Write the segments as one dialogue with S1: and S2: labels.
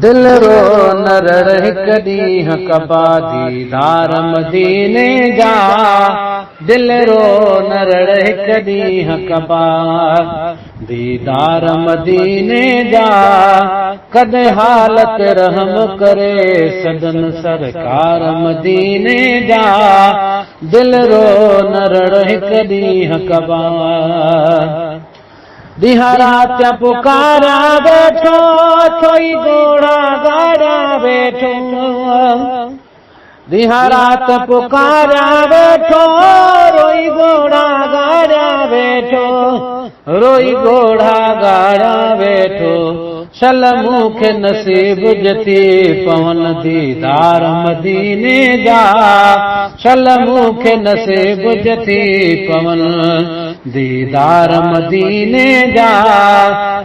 S1: दिल रो न रह कॾीं कबा दीदार मदीने जा। दिल रो न रह कॾीं कबा दीदार मदीने जा। कॾहिं हालत रहम करे सदन सरकार मदीने जा। दिल रो न रह कॾीं कबा ॾींहं राति पुकारा वेठो छोई घोड़ा गारा वेठो। ॾींहं राति पुकारा वेठो रोई घोड़ा गारा वेठो। रोई घोड़ा गारा वेठो चल मूंखे नसीब जती पवन दीदार मदीने जा। चल मूंखे नसीब जती पवन दीदार मदीने जा।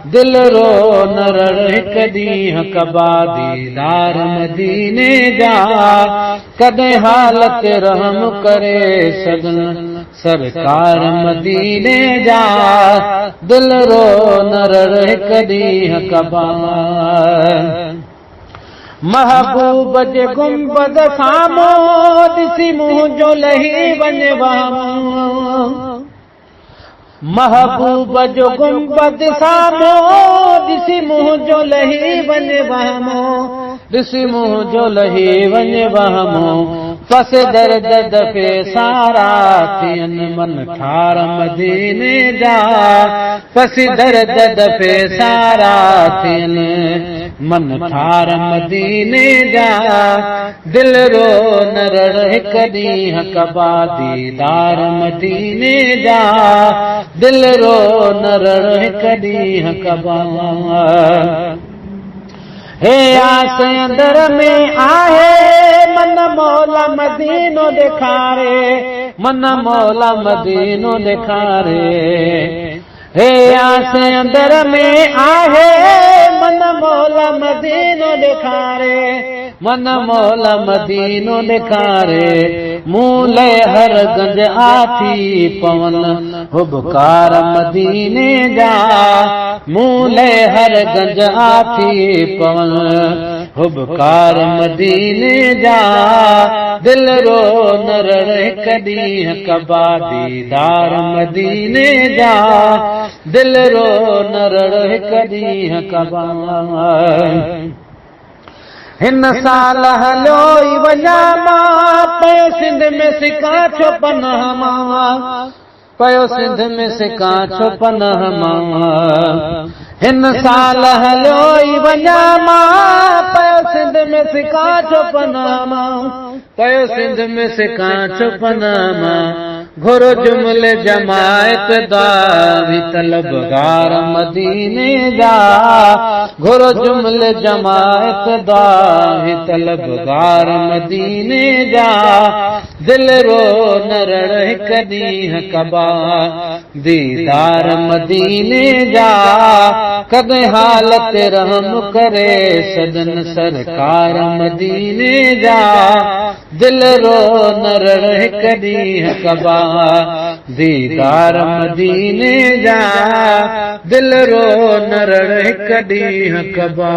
S1: दिल रो न रह कॾीं कबा दीदार मदीने जा। कॾहिं हालत रहम करे सदन सरकार मदीने जा। दिल रो न रह कॾीं कबा महबूब जे गुंबद साम्हूं ॾिसी मुंहिंजो लही वञे वहमो। महबूब जो गुंबद साम्हूं ॾिसी मुंहिंजो लही वञे वहमो। ॾिसी मुंहिंजो लही वञे वहमो। फस दर्द दफ़े सारा थियनि मन ठार मदीने जा। फस दर्द दफ़े सारा थियनि मन ठार मदीने जा। दिल रो न रह कॾीं कबा दीदार मदीने जा। दिल रो न रह कॾीं कबा हे आस अंदर में आहे मन मौला मदीनो ॾेखारे। मन मौला मदीनो ॾेखारे। हे आस अंदर में आहे मन मौला मदीनो ॾेखारे। मन मौला मदीनो ॾेखारे। मूले हर गंज आथी पवन हुबकार मदीने जा। मूले हर गंज आथी पवन हुबकार मदीने जा। दिल रो न रह कॾीं कबा दीदार मदीने जा। दिल रो न रह कॾीं कबा हिन साल हलो ई वञा मां पयो सिंध में सिका छो पनाह मां। पयो सिंध में सिका छो पनाह मां। हिन साल हलो ई वञा मां पयो सिंध में सिका छो पनाह मां। पयो सिंध में सिका छो पनाह मां। घुर जुमले जमायत दावी तलबगार मदीने जा। घुर जुमले जमायत दावी तलबगार मदीने जा। दिल रो न रह कॾीं कबा दीदार मदीने जा। कॾहिं हालत रहम करे सदन सरकार मदीने जा। दिल रो न रह कॾीं कबा दीदार मदीने जा। दिल रो न रह कॾीं कबा।